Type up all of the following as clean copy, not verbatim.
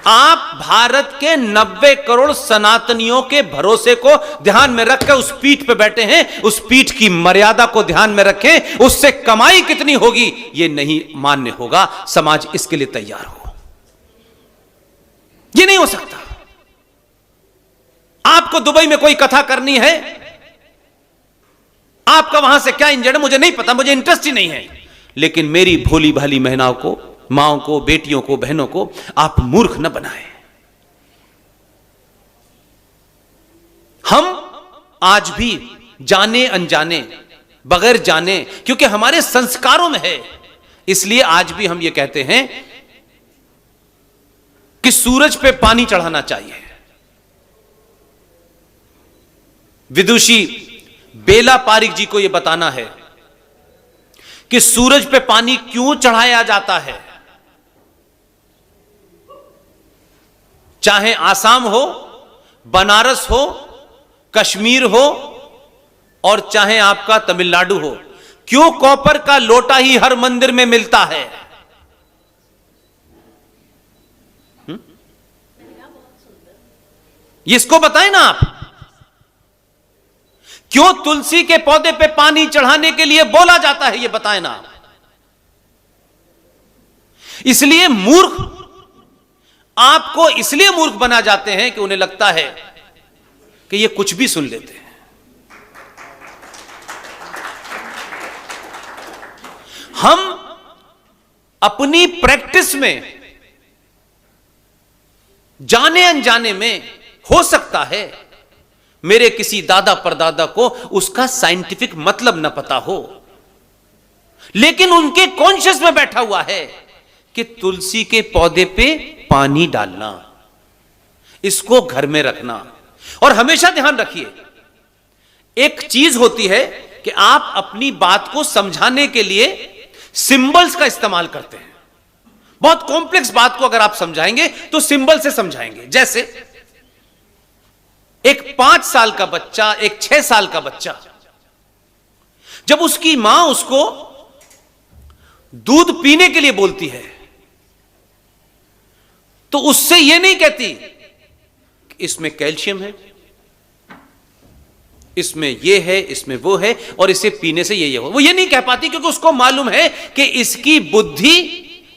आप भारत के 90 करोड़ सनातनियों के भरोसे को ध्यान में रखकर उस पीठ पे बैठे हैं, उस पीठ की मर्यादा को ध्यान में रखें। उससे कमाई कितनी होगी यह नहीं मान्य होगा। समाज इसके लिए तैयार हो। यह नहीं हो सकता। आपको दुबई में कोई कथा करनी है, आपका वहां से क्या इंजन है मुझे नहीं पता, मुझे इंटरेस्ट ही नहीं है, लेकिन मेरी भोली भाली महिलाओं को, माओं को, बेटियों को, बहनों को आप मूर्ख न बनाएं। हम आज भी जाने अनजाने, बगैर जाने, क्योंकि हमारे संस्कारों में है, इसलिए आज भी हम ये कहते हैं कि सूरज पे पानी चढ़ाना चाहिए। विदुषी बेला पारिक जी को यह बताना है कि सूरज पे पानी क्यों चढ़ाया जाता है। चाहे आसाम हो, बनारस हो, कश्मीर हो और चाहे आपका तमिलनाडु हो, क्यों कॉपर का लोटा ही हर मंदिर में मिलता है? इसको बताएं ना आप। क्यों तुलसी के पौधे पे पानी चढ़ाने के लिए बोला जाता है, यह बताएं ना। इसलिए मूर्ख आपको इसलिए मूर्ख बना जाते हैं कि उन्हें लगता है कि ये कुछ भी सुन लेते हैं। हम अपनी प्रैक्टिस में जाने अनजाने में, हो सकता है मेरे किसी दादा परदादा को उसका साइंटिफिक मतलब न पता हो, लेकिन उनके कॉन्शियस में बैठा हुआ है कि तुलसी के पौधे पे पानी डालना, इसको घर में रखना। और हमेशा ध्यान रखिए, एक चीज होती है कि आप अपनी बात को समझाने के लिए सिंबल्स का इस्तेमाल करते हैं। बहुत कॉम्प्लेक्स बात को अगर आप समझाएंगे तो सिंबल से समझाएंगे। जैसे एक 5 साल का बच्चा, एक 6 साल का बच्चा, जब उसकी मां उसको दूध पीने के लिए बोलती है तो उससे यह नहीं कहती कि इसमें कैल्शियम है, इसमें यह है, इसमें वो है और इसे पीने से ये हो। वो ये नहीं कह पाती क्योंकि उसको मालूम है कि इसकी बुद्धि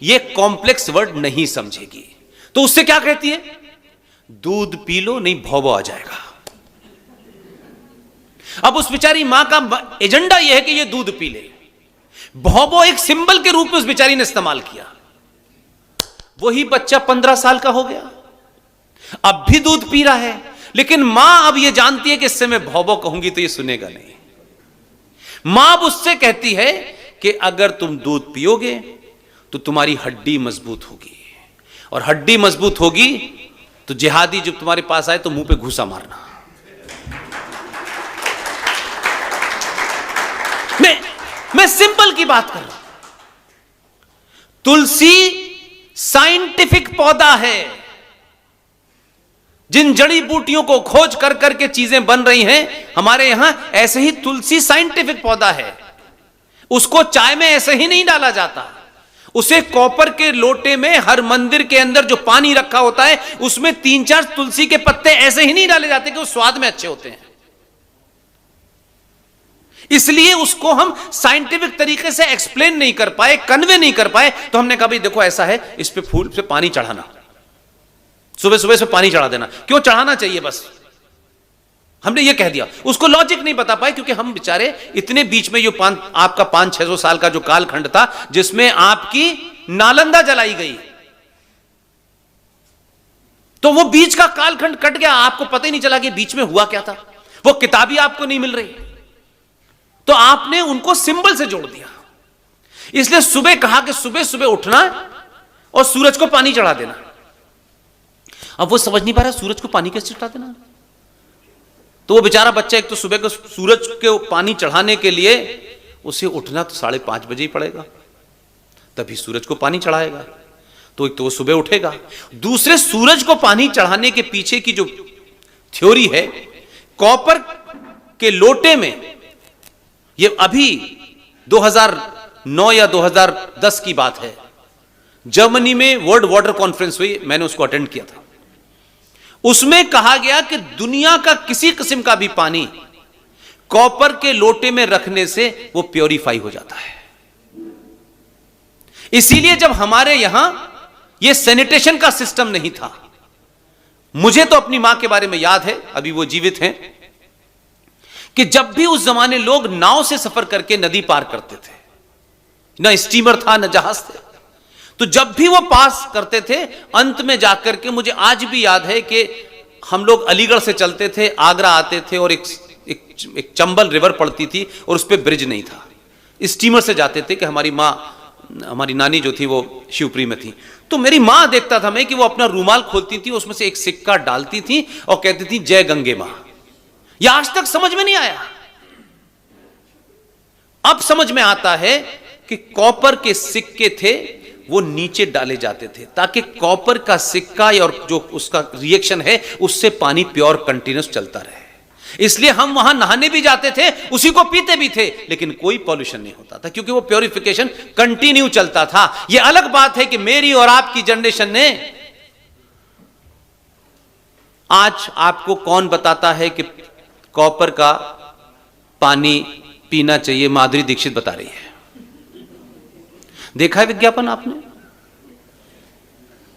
ये कॉम्प्लेक्स वर्ड नहीं समझेगी। तो उससे क्या कहती है? दूध पी लो नहीं भौबो आ जाएगा। अब उस बेचारी मां का एजेंडा यह है कि ये दूध पी ले। भौबो एक सिंबल के रूप में उस बेचारी ने इस्तेमाल किया। वही बच्चा 15 साल का हो गया, अब भी दूध पी रहा है, लेकिन मां अब यह जानती है कि इससे मैं भौबो कहूंगी तो ये सुनेगा नहीं। मां अब उससे कहती है कि अगर तुम दूध पियोगे तो तुम्हारी हड्डी मजबूत होगी, और हड्डी मजबूत होगी तो जिहादी जब तुम्हारे पास आए तो मुंह पे घूसा मारना। मैं सिंपल की बात कर रहा हूं। तुलसी साइंटिफिक पौधा है। जिन जड़ी बूटियों को खोज कर करके चीजें बन रही हैं हमारे यहां, ऐसे ही तुलसी साइंटिफिक पौधा है। उसको चाय में ऐसे ही नहीं डाला जाता। उसे कॉपर के लोटे में हर मंदिर के अंदर जो पानी रखा होता है उसमें 3-4 तुलसी के पत्ते ऐसे ही नहीं डाले जाते कि वो स्वाद में अच्छे होते हैं। इसलिए उसको हम साइंटिफिक तरीके से एक्सप्लेन नहीं कर पाए, कन्वे नहीं कर पाए। तो हमने कहा भाई देखो ऐसा है, इस पे फूल पे पानी चढ़ाना, सुबह सुबह से पानी चढ़ा देना। क्यों चढ़ाना चाहिए? बस हमने ये कह दिया। उसको लॉजिक नहीं बता पाए क्योंकि हम बेचारे इतने बीच में, जो आपका 500-600 साल का जो कालखंड था जिसमें आपकी नालंदा जलाई गई, तो वो बीच का कालखंड कट गया। आपको पता ही नहीं चला कि बीच में हुआ क्या था। वो किताबी आपको नहीं मिल रही, तो आपने उनको सिंबल से जोड़ दिया। इसलिए सुबह कहा कि सुबह सुबह उठना और सूरज को पानी चढ़ा देना। अब वो समझ नहीं पा रहा सूरज को पानी कैसे चढ़ा देना। तो वो बेचारा बच्चा, एक तो सुबह को सूरज के पानी चढ़ाने के लिए उसे उठना तो 5:30 बजे ही पड़ेगा, तभी सूरज को पानी चढ़ाएगा। तो एक तो वो सुबह उठेगा, दूसरे सूरज को पानी चढ़ाने के पीछे की जो थ्योरी है, कॉपर के लोटे में, ये अभी 2009 या 2010 की बात है, जर्मनी में वर्ल्ड वाटर कॉन्फ्रेंस हुई, मैंने उसको अटेंड किया था। उसमें कहा गया कि दुनिया का किसी किस्म का भी पानी कॉपर के लोटे में रखने से वो प्योरीफाई हो जाता है। इसीलिए जब हमारे यहां ये सैनिटेशन का सिस्टम नहीं था, मुझे तो अपनी मां के बारे में याद है, अभी वो जीवित हैं, कि जब भी उस जमाने लोग नाव से सफर करके नदी पार करते थे, ना स्टीमर था ना जहाज थे, तो जब भी वो पास करते थे अंत में जाकर के, मुझे आज भी याद है कि हम लोग अलीगढ़ से चलते थे, आगरा आते थे और एक चंबल रिवर पड़ती थी और उस पर ब्रिज नहीं था, स्टीमर से जाते थे। कि हमारी माँ, हमारी नानी जो थी वो शिवपुरी में थी, तो मेरी माँ देखता था मैं कि वो अपना रूमाल खोलती थी, उसमें से एक सिक्का डालती थी और कहती थी जय गंगे माँ। यह आज तक समझ में नहीं आया, अब समझ में आता है कि कॉपर के सिक्के थे वो नीचे डाले जाते थे ताकि कॉपर का सिक्का और जो उसका रिएक्शन है उससे पानी प्योर कंटिन्यूस चलता रहे। इसलिए हम वहां नहाने भी जाते थे, उसी को पीते भी थे, लेकिन कोई पॉल्यूशन नहीं होता था क्योंकि वो प्योरिफिकेशन कंटिन्यू चलता था। यह अलग बात है कि मेरी और आपकी जनरेशन ने, आज आपको कौन बताता है कि कॉपर का पानी पीना चाहिए? माधुरी दीक्षित बता रही है। देखा है विज्ञापन आपने?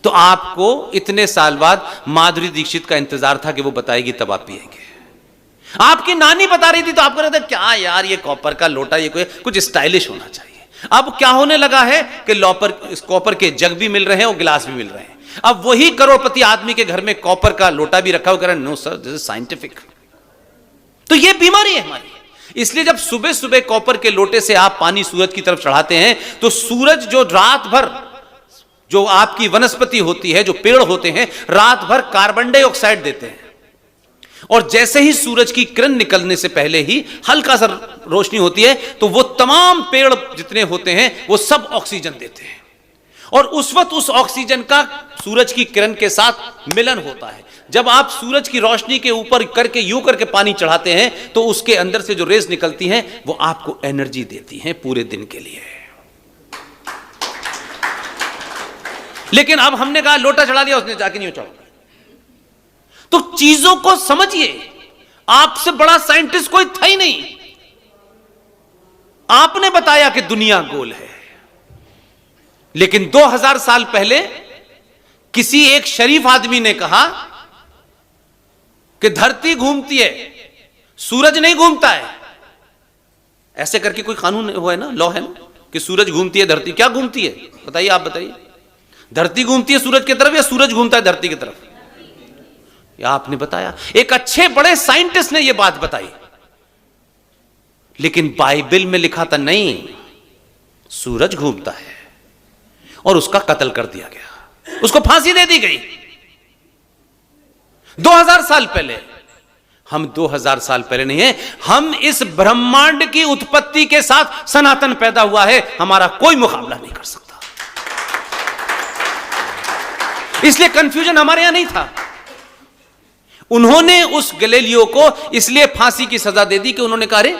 तो आपको इतने साल बाद माधुरी दीक्षित का इंतजार था कि वो बताएगी तब आप पिएंगे। आपकी नानी बता रही थी तो आपको लगता क्या यार ये कॉपर का लोटा, ये कुछ स्टाइलिश होना चाहिए। अब क्या होने लगा है कि कॉपर के जग भी मिल रहे हैं और गिलास भी मिल रहे हैं। अब वही करोड़पति आदमी के घर में कॉपर का लोटा भी रखा हो, कह रहे no sir this is scientific. तो ये बीमारी है हमारी। इसलिए जब सुबह सुबह कॉपर के लोटे से आप पानी सूरज की तरफ चढ़ाते हैं तो सूरज जो रात भर, जो आपकी वनस्पति होती है, जो पेड़ होते हैं, रात भर कार्बन डाइऑक्साइड देते हैं, और जैसे ही सूरज की किरण निकलने से पहले ही हल्का सा रोशनी होती है तो वो तमाम पेड़ जितने होते हैं वो सब ऑक्सीजन देते हैं, और उस वक्त उस ऑक्सीजन का सूरज की किरण के साथ मिलन होता है। जब आप सूरज की रोशनी के ऊपर करके यूं करके पानी चढ़ाते हैं तो उसके अंदर से जो रेज निकलती हैं वो आपको एनर्जी देती हैं पूरे दिन के लिए। लेकिन अब हमने कहा लोटा चढ़ा दिया, उसने जाके नहीं चढ़ा। तो चीजों को समझिए, आपसे बड़ा साइंटिस्ट कोई था ही नहीं। आपने बताया कि दुनिया गोल है, लेकिन 2000 साल पहले किसी एक शरीफ आदमी ने कहा कि धरती घूमती है, सूरज नहीं घूमता है। ऐसे करके कोई कानून हुआ है ना, लॉ है ना, कि सूरज घूमती है, धरती क्या घूमती है? बताइए, आप बताइए, धरती घूमती है सूरज की तरफ या सूरज घूमता है धरती की तरफ? या आपने बताया। एक अच्छे बड़े साइंटिस्ट ने यह बात बताई, लेकिन बाइबल में लिखा था नहीं, सूरज घूमता है, और उसका कत्ल कर दिया गया, उसको फांसी दे दी गई 2000 साल पहले। हम 2000 साल पहले नहीं है, हम इस ब्रह्मांड की उत्पत्ति के साथ सनातन पैदा हुआ है, हमारा कोई मुकाबला नहीं कर सकता। इसलिए कंफ्यूजन हमारे यहां नहीं था। उन्होंने उस गैलीलियो को इसलिए फांसी की सजा दे दी कि उन्होंने कहा अरे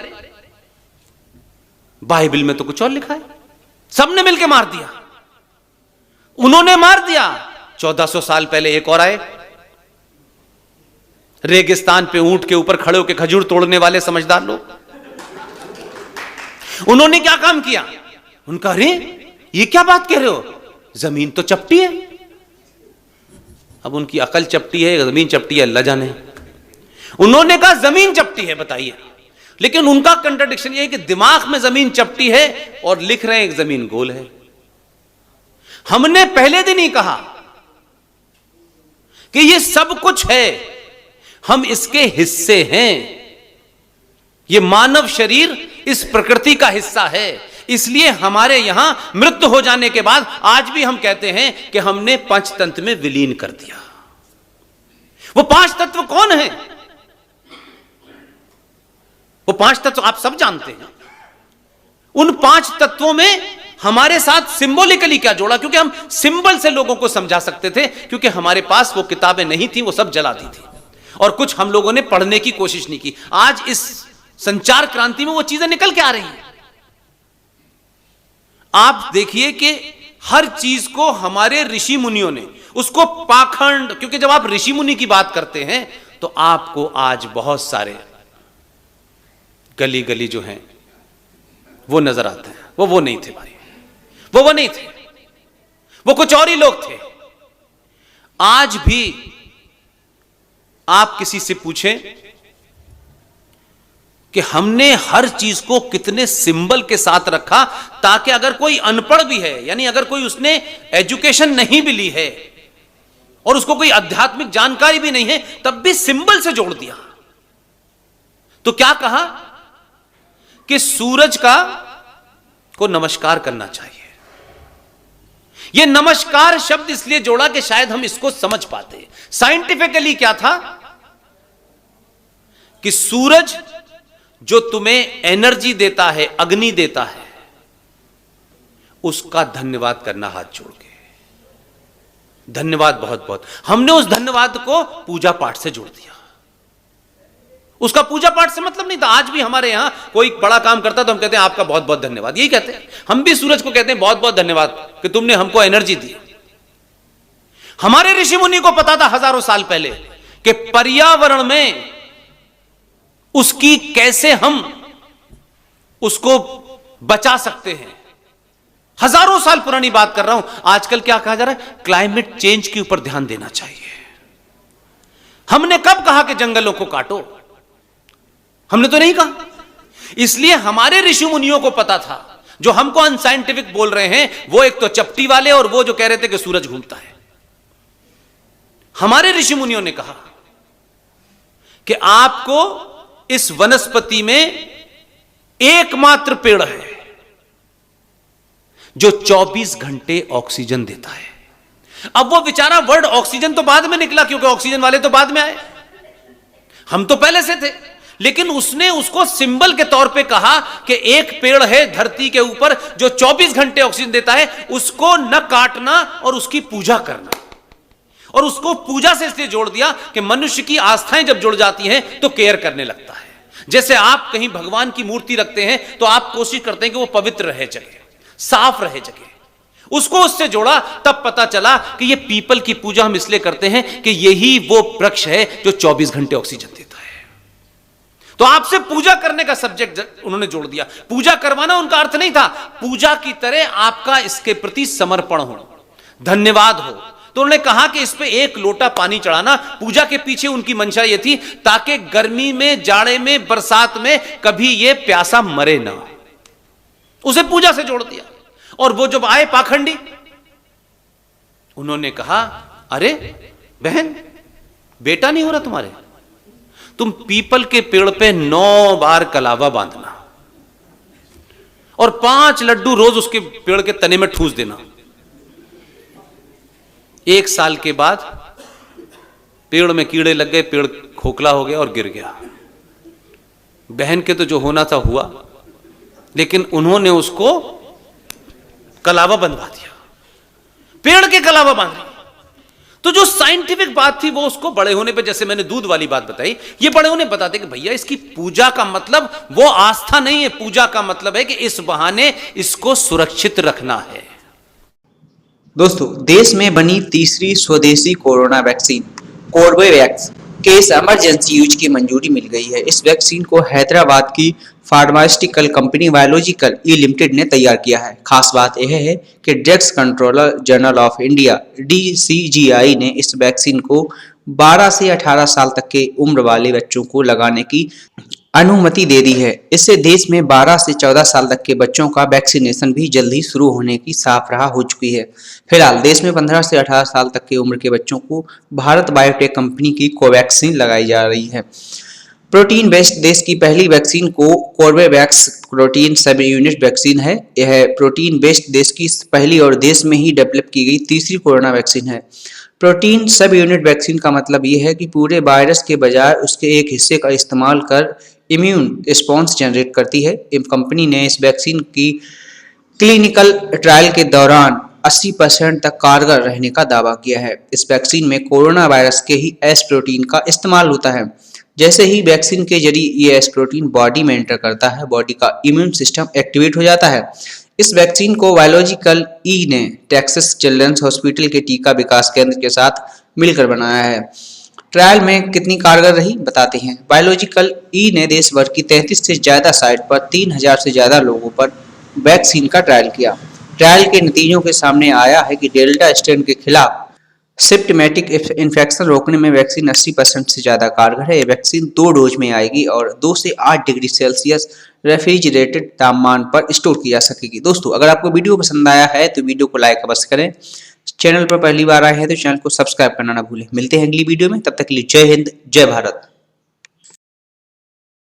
बाइबल में तो कुछ और लिखा है। सबने मिलकर मार दिया, उन्होंने मार दिया। 1400 साल पहले एक और आए, रेगिस्तान पे ऊंट के ऊपर खड़े होकर खजूर तोड़ने वाले समझदार लोग। उन्होंने क्या काम किया? उनका अरे ये क्या बात कह रहे हो, जमीन तो चपटी है। अब उनकी अकल चपटी है, जमीन चपटी है, अल्लाह जाने। उन्होंने कहा जमीन चपटी है, बताइए। लेकिन उनका कंट्राडिक्शन यह है कि दिमाग में जमीन चपटी है और लिख रहे हैं एक जमीन गोल है। हमने पहले दिन ही कहा कि यह सब कुछ है, हम इसके हिस्से हैं। यह मानव शरीर इस प्रकृति का हिस्सा है। इसलिए हमारे यहां मृत्यु हो जाने के बाद आज भी हम कहते हैं कि हमने पंचतंत्र में विलीन कर दिया। वो 5 तत्व कौन है? वो 5 तत्व आप सब जानते हैं। उन 5 तत्वों में हमारे साथ सिंबॉलिकली क्या जोड़ा? क्योंकि हम सिंबल से लोगों को समझा सकते थे, क्योंकि हमारे पास वो किताबें नहीं थी, वो सब जला दी थी, और कुछ हम लोगों ने पढ़ने की कोशिश नहीं की। आज इस संचार क्रांति में वो चीजें निकल के आ रही हैं। आप देखिए कि हर चीज को हमारे ऋषि मुनियों ने उसको पाखंड, क्योंकि जब आप ऋषि मुनि की बात करते हैं तो आपको आज बहुत सारे गली गली जो हैं वो नजर आते हैं। वो नहीं थे भाई, वो नहीं थे, वो कुछ और ही लोग थे। आज भी आप किसी से पूछें कि हमने हर चीज को कितने सिंबल के साथ रखा, ताकि अगर कोई अनपढ़ भी है, यानी अगर कोई उसने एजुकेशन नहीं भी ली है और उसको कोई आध्यात्मिक जानकारी भी नहीं है, तब भी सिंबल से जोड़ दिया। तो क्या कहा कि सूरज को नमस्कार करना चाहिए। यह नमस्कार शब्द इसलिए जोड़ा कि शायद हम इसको समझ पाते। साइंटिफिकली क्या था कि सूरज जो तुम्हें एनर्जी देता है, अग्नि देता है, उसका धन्यवाद करना हाथ जोड़ के। धन्यवाद बहुत बहुत। हमने उस धन्यवाद को पूजा पाठ से जोड़ दिया। उसका पूजा पाठ से मतलब नहीं था। आज भी हमारे यहां कोई बड़ा काम करता तो हम कहते हैं आपका बहुत बहुत धन्यवाद, यही कहते हैं। हम भी सूरज को कहते हैं बहुत बहुत धन्यवाद कि तुमने हमको एनर्जी दी। हमारे ऋषि मुनि को पता था हजारों साल पहले कि पर्यावरण में उसकी कैसे हम उसको बचा सकते हैं। हजारों साल पुरानी बात कर रहा हूं। आजकल क्या कहा जा रहा है? क्लाइमेट चेंज के ऊपर ध्यान देना चाहिए। हमने कब कहा कि जंगलों को काटो? हमने तो नहीं कहा। इसलिए हमारे ऋषि मुनियों को पता था। जो हमको अनसाइंटिफिक बोल रहे हैं वो एक तो चपटी वाले और वो जो कह रहे थे कि सूरज घूमता है। हमारे ऋषि मुनियों ने कहा कि आपको इस वनस्पति में एकमात्र पेड़ है जो 24 घंटे ऑक्सीजन देता है। अब वो बेचारा वर्ड ऑक्सीजन तो बाद में निकला, क्योंकि ऑक्सीजन वाले तो बाद में आए, हम तो पहले से थे। लेकिन उसने उसको सिंबल के तौर पे कहा कि एक पेड़ है धरती के ऊपर जो 24 घंटे ऑक्सीजन देता है, उसको न काटना और उसकी पूजा करना। और उसको पूजा से इसलिए जोड़ दिया कि मनुष्य की आस्थाएं जब जुड़ जाती हैं तो केयर करने लगता है। जैसे आप कहीं भगवान की मूर्ति रखते हैं तो आप कोशिश करते हैं कि वो पवित्र रहे जगह, साफ रहे जगह। उसको उससे जोड़ा, तब पता चला कि ये पीपल की पूजा हम इसलिए करते हैं कि यही वो वृक्ष है जो 24 घंटे ऑक्सीजन देता है। तो आपसे पूजा करने का सब्जेक्ट उन्होंने जोड़ दिया। पूजा करवाना उनका अर्थ नहीं था। पूजा की तरह आपका इसके प्रति समर्पण हो, धन्यवाद हो। तो उन्होंने कहा कि इस पे एक लोटा पानी चढ़ाना। पूजा के पीछे उनकी मंशा यह थी ताकि गर्मी में, जाड़े में, बरसात में कभी ये प्यासा मरे ना। उसे पूजा से जोड़ दिया। और वो जब आए पाखंडी, उन्होंने कहा अरे बहन, बेटा नहीं हो रहा तुम्हारे, तुम पीपल के पेड़ पे 9 बार कलावा बांधना और 5 लड्डू रोज उसके पेड़ के तने में ठूस देना। 1 साल के बाद पेड़ में कीड़े लग गए, पेड़ खोखला हो गया और गिर गया। बहन के तो जो होना था हुआ, लेकिन उन्होंने उसको कलावा बंधवा दिया, पेड़ के कलावा बांध दिया। तो जो साइंटिफिक बात थी वो उसको बड़े होने पे, जैसे मैंने दूध वाली बात बताई, ये बड़े होने बताते कि भैया इसकी पूजा का मतलब वो आस्था नहीं है। पूजा का मतलब है कि इस बहाने इसको सुरक्षित रखना है। दोस्तों, देश में बनी तीसरी स्वदेशी कोरोना वैक्सीन कोर्बेवैक्स के इमरजेंसी यूज की मंजूरी मिल गई है। इस वैक्सीन को हैदराबाद की फार्मास्यूटिकल कंपनी बायोलॉजिकल ई लिमिटेड ने तैयार किया है। खास बात यह है कि drugs controller general of India DCGI ने इस वैक्सीन को 12 से 18 साल तक के उम्र वाले बच्चों को लगाने की अनुमति दे दी है। इससे देश में 12 से 14 साल तक के बच्चों का वैक्सीनेशन भी जल्द ही शुरू होने की साफ राह हो चुकी है। फिलहाल देश में 15 से 18 साल तक की उम्र के बच्चों को भारत बायोटेक कंपनी की कोवैक्सीन लगाई जा रही है। प्रोटीन बेस्ड देश की पहली वैक्सीन को कोर्बेवैक्स प्रोटीन सब यूनिट वैक्सीन है। यह प्रोटीन बेस्ड देश की पहली और देश में ही डेवलप की गई तीसरी कोरोना वैक्सीन है। प्रोटीन सब यूनिट वैक्सीन का मतलब यह है कि पूरे वायरस के बजाय उसके एक हिस्से का इस्तेमाल कर इम्यून रिस्पॉन्स जनरेट करती है। कंपनी ने इस वैक्सीन की क्लिनिकल ट्रायल के दौरान 80% तक कारगर रहने का दावा किया है। इस वैक्सीन में कोरोना वायरस के ही एस प्रोटीन का इस्तेमाल होता है। जैसे ही वैक्सीन के जरिए ये एस प्रोटीन बॉडी में एंटर करता है, बॉडी का इम्यून सिस्टम एक्टिवेट हो जाता है। इस वैक्सीन को बायोलॉजिकल ई ने टेक्सास चिल्ड्रंस हॉस्पिटल के टीका विकास केंद्र के साथ मिलकर बनाया है। ट्रायल में कितनी कारगर रही बताते हैं। बायोलॉजिकल ई ने देश भर की 33 से ज्यादा साइट पर 3000 से ज्यादा लोगों पर वैक्सीन का ट्रायल किया। ट्रायल के नतीजों के सामने आया है कि डेल्टा स्ट्रेन के खिलाफ सिम्प्टोमेटिक इन्फेक्शन रोकने में वैक्सीन 80% से ज्यादा कारगर है। ये वैक्सीन 2 डोज में आएगी और 2 से 8 डिग्री सेल्सियस रेफ्रिजरेटेड तापमान पर स्टोर की जा सकेगी। दोस्तों, अगर आपको वीडियो पसंद आया है तो वीडियो को लाइक अवश्य करें। चैनल पर पहली बार आए हैं तो चैनल को सब्सक्राइब करना ना भूलें। मिलते हैं अगली वीडियो में, तब तक के लिए जय हिंद, जय भारत।